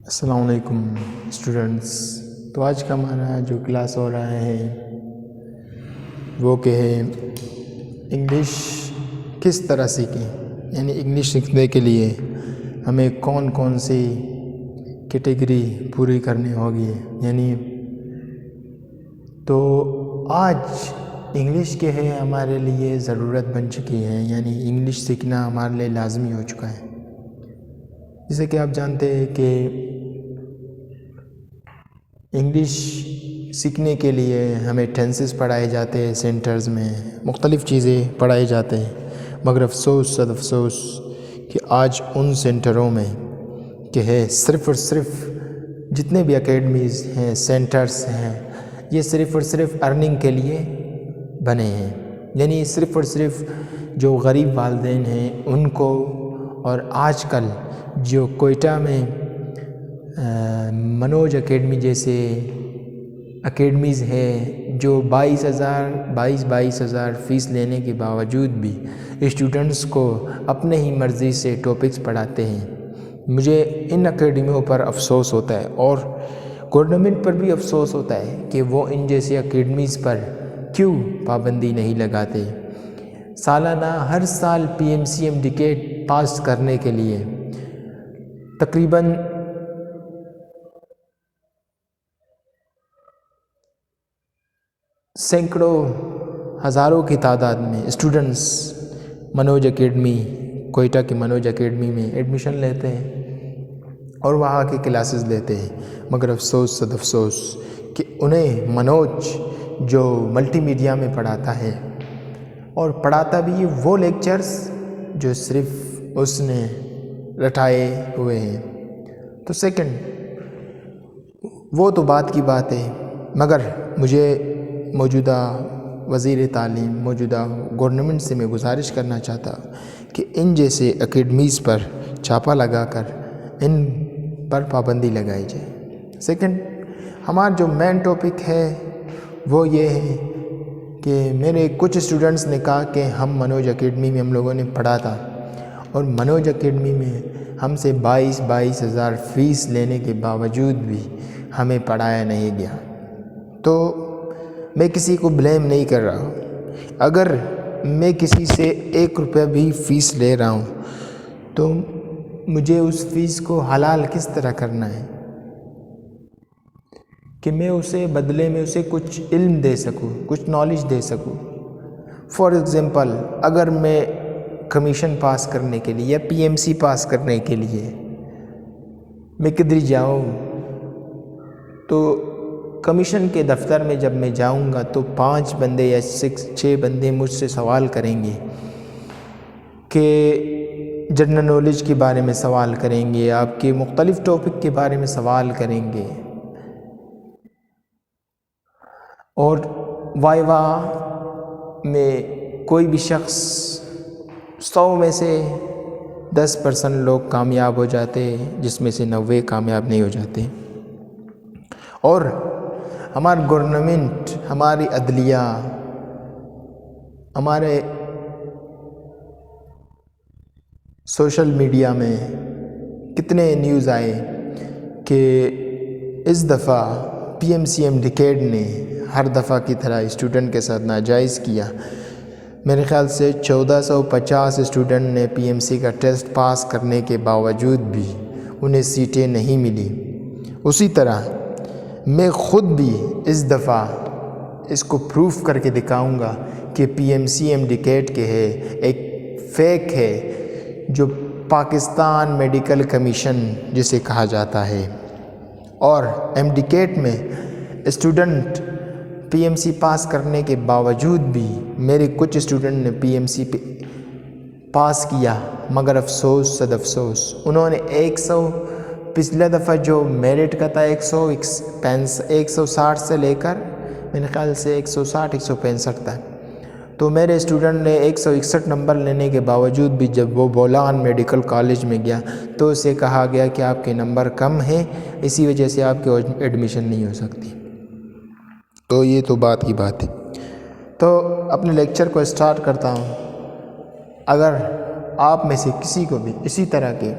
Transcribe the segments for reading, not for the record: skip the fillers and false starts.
السلام علیکم اسٹوڈنٹس. تو آج کا ہمارا جو کلاس ہو رہا ہے وہ کہ ہے انگلش کس طرح سیکھیں، یعنی انگلش سیکھنے کے لیے ہمیں کون کون سی کیٹیگری پوری کرنی ہوگی. یعنی تو آج انگلش کے ہے ہمارے لیے ضرورت بن چکی ہے، یعنی انگلش سیکھنا ہمارے لیے لازمی ہو چکا ہے. جیسے کہ آپ جانتے ہیں کہ انگلش سیکھنے کے لیے ہمیں ٹینسز پڑھائے جاتے ہیں، سینٹرز میں مختلف چیزیں پڑھائی جاتے ہیں، مگر افسوس صد افسوس کہ آج ان سینٹروں میں کہ ہے صرف اور صرف جتنے بھی اکیڈمیز ہیں، سینٹرز ہیں، یہ صرف اور صرف ارننگ کے لیے بنے ہیں. یعنی صرف اور صرف جو غریب والدین ہیں ان کو، اور آج کل جو کوئٹہ میں منوج اکیڈمی جیسے اکیڈمیز ہے جو 22,000 فیس لینے کے باوجود بھی اسٹوڈنٹس کو اپنے ہی مرضی سے ٹاپکس پڑھاتے ہیں. مجھے ان اکیڈمیوں پر افسوس ہوتا ہے اور گورنمنٹ پر بھی افسوس ہوتا ہے کہ وہ ان جیسی اکیڈمیز پر کیوں پابندی نہیں لگاتے. سالانہ ہر سال PMC MDCAT پاس کرنے کے لیے تقریباً سینکڑوں ہزاروں کی تعداد میں اسٹوڈنٹس منوج اکیڈمی، کوئٹہ کی منوج اکیڈمی میں ایڈمیشن لیتے ہیں اور وہاں کی کلاسز لیتے ہیں. مگر افسوس صد افسوس کہ انہیں منوج جو ملٹی میڈیا میں پڑھاتا ہے اور پڑھاتا بھی وہ لیکچرز جو صرف اس نے رٹائے ہوئے ہیں. تو سیکنڈ وہ تو بات کی بات ہے، مگر مجھے موجودہ وزیر تعلیم، موجودہ گورنمنٹ سے میں گزارش کرنا چاہتا کہ ان جیسے اکیڈمیز پر چھاپا لگا کر ان پر پابندی لگائی جائے. سیکنڈ، ہمارا جو مین ٹاپک ہے وہ یہ ہے کہ میرے کچھ اسٹوڈنٹس نے کہا کہ ہم منوج اکیڈمی میں ہم لوگوں نے پڑھا تھا اور منوج اکیڈمی میں ہم سے 22,000 فیس لینے کے باوجود بھی ہمیں پڑھایا نہیں گیا. تو میں کسی کو بلیم نہیں کر رہا ہوں. اگر میں کسی سے 1 روپیہ بھی فیس لے رہا ہوں تو مجھے اس فیس کو حلال کس طرح کرنا ہے کہ میں اسے بدلے میں اسے کچھ علم دے سکوں، کچھ نالج دے سکوں. فار ایگزامپل، اگر میں کمیشن پاس کرنے کے لیے یا PMC پاس کرنے کے لیے میں کدھر جاؤں تو کمیشن کے دفتر میں جب میں جاؤں گا تو 5 بندے یا 6 بندے مجھ سے سوال کریں گے کہ جنرل نالج کے بارے میں سوال کریں گے، آپ کے مختلف ٹاپک کے بارے میں سوال کریں گے، اور وائوا میں کوئی بھی شخص 100 میں سے 10% لوگ کامیاب ہو جاتے جس میں سے 90 کامیاب نہیں ہو جاتے. اور ہماری گورنمنٹ، ہماری عدلیہ، ہمارے سوشل میڈیا میں کتنے نیوز آئے کہ اس دفعہ PMC MDCAT نے ہر دفعہ کی طرح اسٹوڈنٹ کے ساتھ ناجائز کیا. میرے خیال سے 1450 اسٹوڈنٹ نے PMC کا ٹیسٹ پاس کرنے کے باوجود بھی انہیں سیٹیں نہیں ملی. اسی طرح میں خود بھی اس دفعہ اس کو پروف کر کے دکھاؤں گا کہ PMC MDCAT کے ہے ایک فیک ہے جو پاکستان میڈیکل کمیشن جسے کہا جاتا ہے. اور MDCAT میں اسٹوڈنٹ PMC پاس کرنے کے باوجود بھی میرے کچھ اسٹوڈنٹ نے PMC پاس کیا، مگر افسوس صد افسوس انہوں نے 100 پچھلے دفعہ جو میرٹ کا تھا 160 سے لے کر میرے خیال سے 165 تھا. تو میرے اسٹوڈنٹ نے 161 نمبر لینے کے باوجود بھی جب وہ بولان میڈیکل کالج میں گیا تو اسے کہا گیا کہ آپ کے نمبر کم ہیں، اسی وجہ سے آپ کی ایڈمیشن نہیں ہو سکتی. تو یہ تو بات کی بات ہے. تو اپنے لیکچر کو اسٹارٹ کرتا ہوں. اگر آپ میں سے کسی کو بھی اسی طرح کے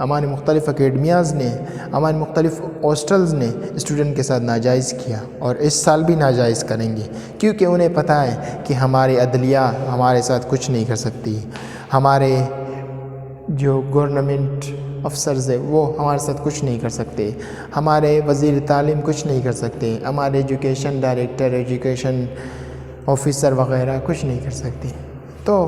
ہماری مختلف اکیڈمیاز نے، ہمارے مختلف ہاسٹلز نے اسٹوڈنٹ کے ساتھ ناجائز کیا اور اس سال بھی ناجائز کریں گے، کیونکہ انہیں پتہ ہے کہ ہماری عدلیہ ہمارے ساتھ کچھ نہیں کر سکتی، ہمارے جو گورنمنٹ افسرز ہیں وہ ہمارے ساتھ کچھ نہیں کر سکتے، ہمارے وزیر تعلیم کچھ نہیں کر سکتے، ہمارے ایجوکیشن ڈائریکٹر، ایجوکیشن آفیسر وغیرہ کچھ نہیں کر سکتے۔ تو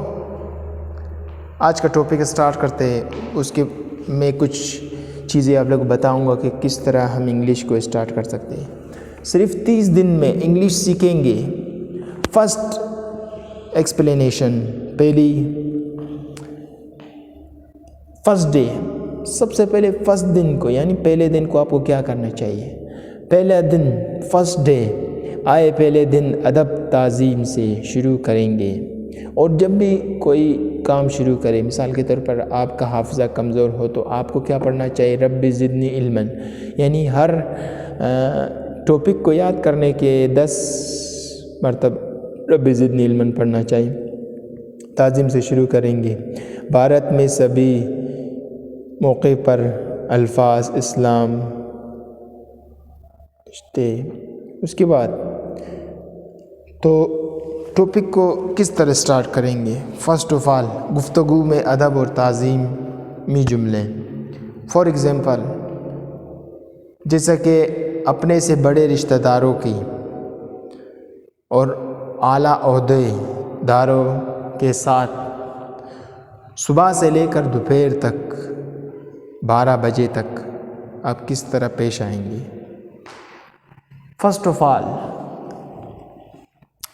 آج کا ٹاپک اسٹارٹ کرتے ہیں، اس کے میں کچھ چیزیں آپ لوگ بتاؤں گا کہ کس طرح ہم انگلش کو اسٹارٹ کر سکتے ہیں۔ صرف 30 دن میں انگلش سیکھیں گے۔ فرسٹ ایکسپلینیشن، فرسٹ ڈے، سب سے پہلے فرسٹ دن کو یعنی پہلے دن کو آپ کو کیا کرنا چاہیے؟ پہلا دن، فرسٹ ڈے، آئے پہلے دن ادب تعظیم سے شروع کریں گے۔ اور جب بھی کوئی کام شروع کرے، مثال کے طور پر آپ کا حافظہ کمزور ہو تو آپ کو کیا پڑھنا چاہیے؟ رب زدنی علما، یعنی ہر ٹاپک کو یاد کرنے کے 10 مرتبہ رب زدنی علما پڑھنا چاہیے۔ تعظیم سے شروع کریں گے۔ بھارت میں سبھی موقع پر الفاظ اسلام اس کے بعد تو ٹاپک کو کس طرح سٹارٹ کریں گے؟ فرسٹ آف آل، گفتگو میں ادب اور تعظیمی جملے۔ فار ایگزامپل، جیسا کہ اپنے سے بڑے رشتہ داروں کی اور اعلیٰ عہدے داروں کے ساتھ صبح سے لے کر دوپہر تک 12 بجے تک آپ کس طرح پیش آئیں گے؟ فرسٹ آف آل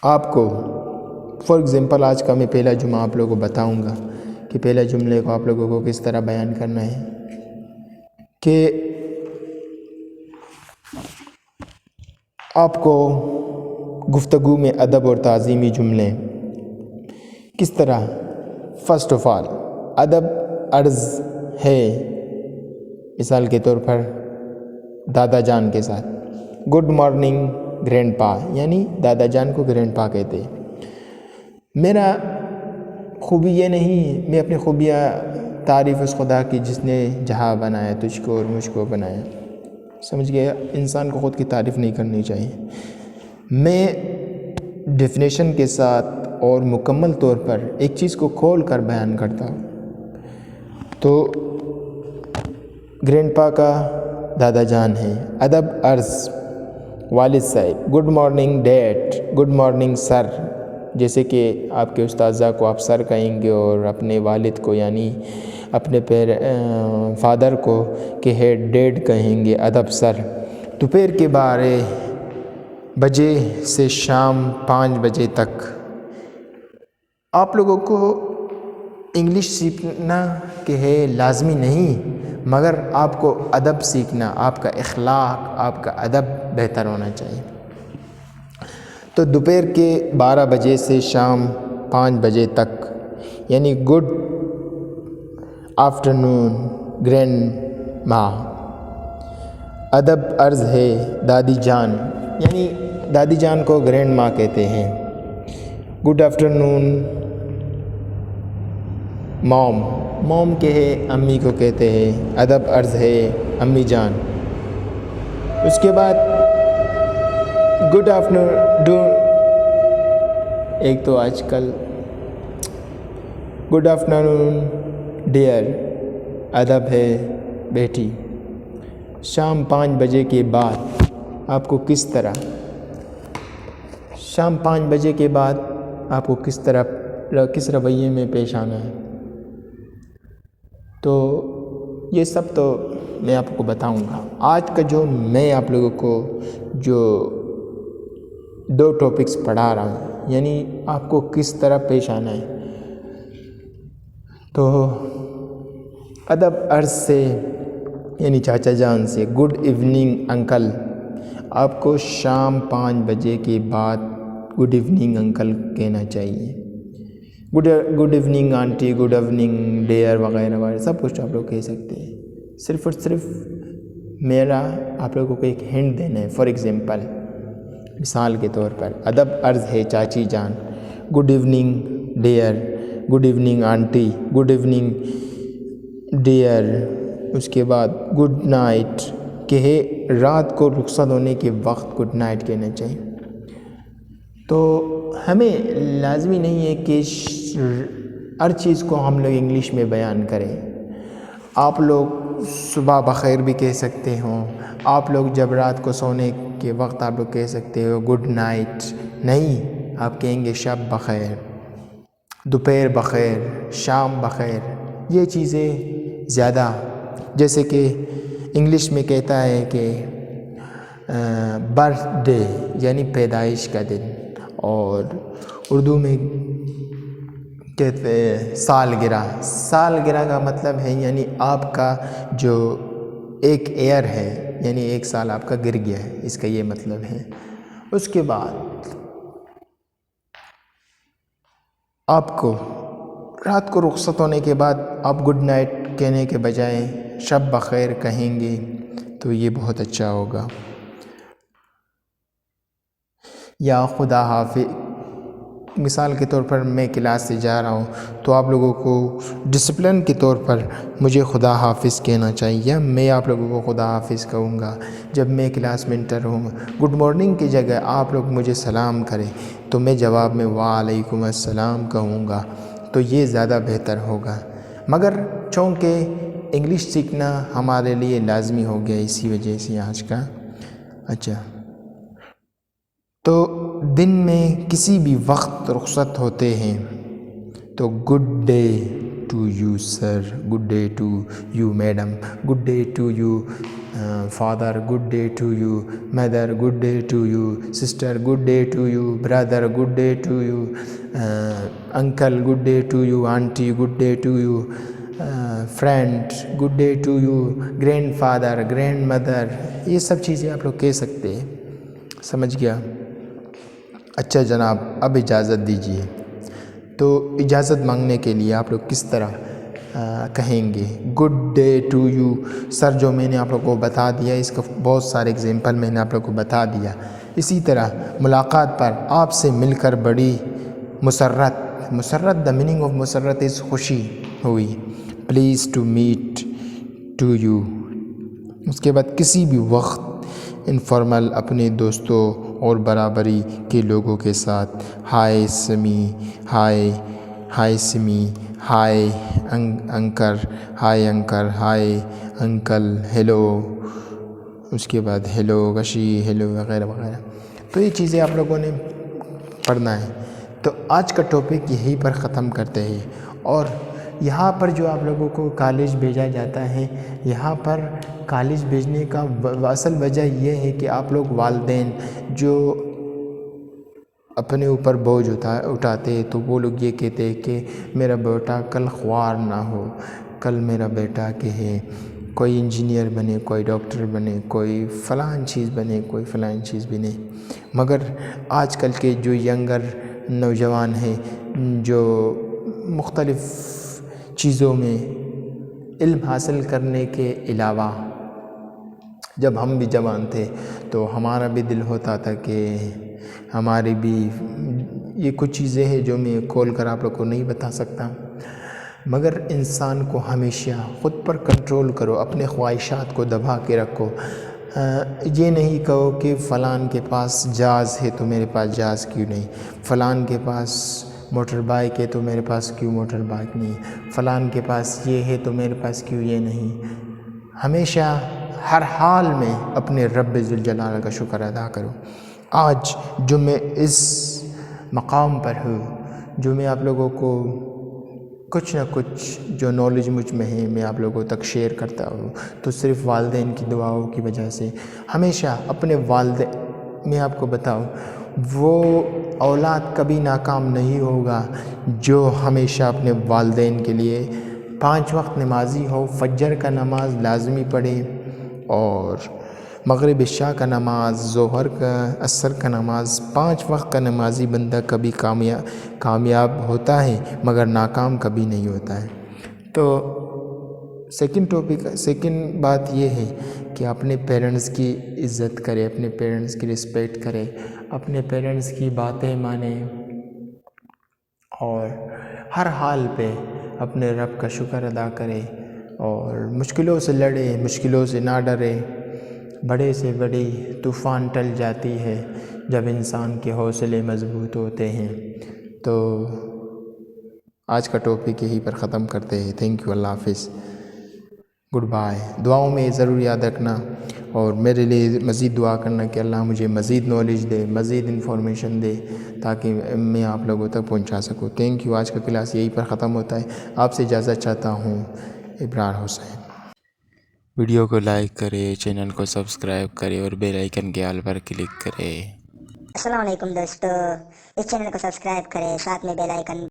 آپ کو فار ایگزامپل آج کا میں پہلا جمعہ آپ لوگوں کو بتاؤں گا کہ پہلا جملے کو آپ لوگوں کو کس طرح بیان کرنا ہے کہ آپ کو گفتگو میں ادب اور تعظیمی جملے کس طرح؟ فرسٹ آف آل ادب عرض ہے، مثال کے طور پر دادا جان کے ساتھ گڈ مارننگ گرینڈ پا، یعنی دادا جان کو گرینڈ پا کہتے ہیں۔ میرا خوبی یہ نہیں، میں اپنی خوبیاں تعریف اس خدا کی جس نے جہاں بنایا تجھ کو اور مجھ کو بنایا، سمجھ گیا؟ انسان کو خود کی تعریف نہیں کرنی چاہیے۔ میں ڈیفینیشن کے ساتھ اور مکمل طور پر ایک چیز کو کھول کر بیان کرتا ہوں۔ تو گرینڈ پا کا دادا جان ہے، ادب عرض والد صاحب، good morning dad, good morning sir, جیسے کہ آپ کے استاذہ کو آپ سر کہیں گے اور اپنے والد کو یعنی اپنے فادر کو کہ ہے ڈیڈ کہیں گے، ادب سر۔ دوپہر کے 12 بجے سے شام 5 بجے تک آپ لوگوں کو انگلش سیکھنا کہ ہے لازمی نہیں، مگر آپ کو ادب سیکھنا، آپ کا اخلاق، آپ کا ادب بہتر ہونا چاہیے۔ تو دوپہر کے 12 بجے سے شام 5 بجے تک یعنی گڈ آفٹرنون گرینڈ ماں، ادب عرض ہے دادی جان، یعنی دادی جان کو گرینڈ ماں کہتے ہیں۔ گڈ آفٹرنون موم، موم کے ہے امی کو کہتے ہیں، ادب عرض ہے امی جان۔ اس کے بعد گڈ آفٹرنون، ایک تو آج کل گڈ آفٹرنون ڈیئر، ادب ہے بیٹی۔ شام 5 بجے کے بعد آپ کو کس طرح، شام 5 بجے کے بعد آپ کو کس طرح کس رویے میں پیش آنا ہے؟ تو یہ سب تو میں آپ کو بتاؤں گا۔ آج کا جو میں آپ لوگوں کو جو 2 ٹاپکس پڑھا رہا ہوں یعنی آپ کو کس طرح پیش آنا ہے، تو ادب عرض سے یعنی چاچا جان سے گڈ ایوننگ انکل، آپ کو شام 5 بجے کے بعد گڈ ایوننگ انکل کہنا چاہیے۔ Good evening aunty, good evening dear وغیرہ وغیرہ سب کچھ آپ لوگ کہہ سکتے ہیں۔ صرف اور صرف میرا آپ لوگوں کو ایک ہنٹ دینا ہے۔ فار ایگزامپل، مثال کے طور پر ادب عرض ہے چاچی جان، good evening dear, good evening aunty, good evening dear, اس کے بعد گڈ نائٹ، کہ رات کو رخصت ہونے کے وقت گڈ نائٹ کہنا چاہیے۔ تو ہمیں لازمی نہیں ہے کہ ہر چیز کو ہم لوگ انگلش میں بیان کریں۔ آپ لوگ صبح بخیر بھی کہہ سکتے ہوں، آپ لوگ جب رات کو سونے کے وقت آپ لوگ کہہ سکتے ہو گڈ نائٹ، نہیں، آپ کہیں گے شب بخیر، دوپہر بخیر، شام بخیر۔ یہ چیزیں زیادہ، جیسے کہ انگلش میں کہتا ہے کہ برتھ ڈے یعنی پیدائش کا دن، اور اردو میں کہتے ہیں سالگرہ۔ سالگرہ کا مطلب ہے یعنی آپ کا جو ایک ایئر ہے، یعنی ایک سال آپ کا گر گیا ہے، اس کا یہ مطلب ہے۔ اس کے بعد آپ کو رات کو رخصت ہونے کے بعد آپ گڈ نائٹ کہنے کے بجائے شب بخیر کہیں گے تو یہ بہت اچھا ہوگا۔ یا خدا حافظ، مثال کے طور پر میں کلاس سے جا رہا ہوں تو آپ لوگوں کو ڈسپلن کے طور پر مجھے خدا حافظ کہنا چاہیے، میں آپ لوگوں کو خدا حافظ کہوں گا۔ جب میں کلاس میں انٹر ہوں، گڈ مارننگ کی جگہ آپ لوگ مجھے سلام کریں تو میں جواب میں وعلیکم السلام کہوں گا، تو یہ زیادہ بہتر ہوگا۔ مگر چونکہ انگلش سیکھنا ہمارے لیے لازمی ہو گیا، اسی وجہ سے آج کا تو دن میں کسی بھی وقت رخصت ہوتے ہیں تو good day to you sir, good day to you madam, good day to you father, good day to you mother, good day to you sister, good day to you brother, good day to you uncle, good day to you aunty, good day to you friend, good day to you grandfather, grandmother. یہ سب چیزیں آپ لوگ کہہ سکتے ہیں، سمجھ گیا؟ اچھا جناب، اب اجازت دیجیے۔ تو اجازت مانگنے کے لیے آپ لوگ کس طرح کہیں گے؟ Good day to you sir, جو میں نے آپ لوگوں کو بتا دیا، اس کا بہت سارے اگزامپل میں نے آپ لوگوں کو بتا دیا۔ اسی طرح ملاقات پر آپ سے مل کر بڑی مسرت، دا میننگ آف مسرت از خوشی ہوئی، please to meet to you. اس کے بعد کسی بھی وقت انفارمل اپنے دوستوں اور برابری کے لوگوں کے ساتھ ہائے سمی، ہائے سمی، ہائے انکر، ہائے انکر، ہائے انکل، ہیلو، اس کے بعد ہیلو گشی، ہیلو وغیرہ وغیرہ۔ تو یہ چیزیں آپ لوگوں نے پڑھنا ہے۔ تو آج کا ٹاپک یہیں پر ختم کرتے ہیں۔ اور یہاں پر جو آپ لوگوں کو کالج بھیجا جاتا ہے، یہاں پر کالج بھیجنے کا اصل وجہ یہ ہے کہ آپ لوگ والدین جو اپنے اوپر بوجھ اٹھاتے تو وہ لوگ یہ کہتے ہیں کہ میرا بیٹا کل خوار نہ ہو، کل میرا بیٹا کہ ہے کوئی انجینئر بنے، کوئی ڈاکٹر بنے، کوئی فلان چیز بنے، کوئی فلان چیز بنے۔ مگر آج کل کے جو ینگر نوجوان ہیں، جو مختلف چیزوں میں علم حاصل کرنے کے علاوہ، جب ہم بھی جوان تھے تو ہمارا بھی دل ہوتا تھا کہ ہماری بھی یہ کچھ چیزیں ہیں جو میں کھول کر آپ لوگ کو نہیں بتا سکتا، مگر انسان کو ہمیشہ خود پر کنٹرول کرو، اپنے خواہشات کو دبا کے رکھو۔ یہ نہیں کہو کہ فلان کے پاس جہاز ہے تو میرے پاس جہاز کیوں نہیں، فلان کے پاس موٹر بائک ہے تو میرے پاس کیوں موٹر بائک نہیں، فلان کے پاس یہ ہے تو میرے پاس کیوں یہ نہیں۔ ہمیشہ ہر حال میں اپنے رب ذوالجلال کا شکر ادا کرو۔ آج جو میں اس مقام پر ہوں، جو میں آپ لوگوں کو کچھ نہ کچھ جو نالج مجھ میں ہے میں آپ لوگوں تک شیئر کرتا ہوں، تو صرف والدین کی دعاؤں کی وجہ سے۔ ہمیشہ اپنے والدین، میں آپ کو بتاؤں، وہ اولاد کبھی ناکام نہیں ہوگا جو ہمیشہ اپنے والدین کے لیے 5 وقت نمازی ہو، فجر کا نماز لازمی پڑھے، اور مغرب عشاء کا نماز، ظہر کا، عصر کا نماز، 5 وقت کا نمازی بندہ کبھی کامیاب ہوتا ہے مگر ناکام کبھی نہیں ہوتا ہے۔ تو سیکنڈ بات یہ ہے کہ اپنے پیرنٹس کی عزت کرے، اپنے پیرنٹس کی رسپیکٹ کرے، اپنے پیرنٹس کی باتیں مانیں، اور ہر حال پہ اپنے رب کا شکر ادا کرے اور مشکلوں سے لڑے، مشکلوں سے نہ ڈرے۔ بڑے سے بڑی طوفان ٹل جاتی ہے جب انسان کے حوصلے مضبوط ہوتے ہیں۔ تو آج کا ٹاپک یہیں پر ختم کرتے ہیں۔ تھینک یو، اللہ حافظ، گڈ بائے۔ دعاؤں میں ضرور یاد رکھنا اور میرے لیے مزید دعا کرنا کہ اللہ مجھے مزید نالج دے، مزید انفارمیشن دے تاکہ میں آپ لوگوں تک پہنچا سکوں۔ Thank you. آج کا کلاس یہیں پر ختم ہوتا ہے۔ آپ سے اجازت چاہتا ہوں، ابرار حسین۔ ویڈیو کو لائک کرے، چینل کو سبسکرائب کرے اور بیل آئیکن کے آل پر کلک کرے۔ السلام علیکم دوستو، اس چینل کو سبسکرائب کریں، ساتھ میں بیل آئیکن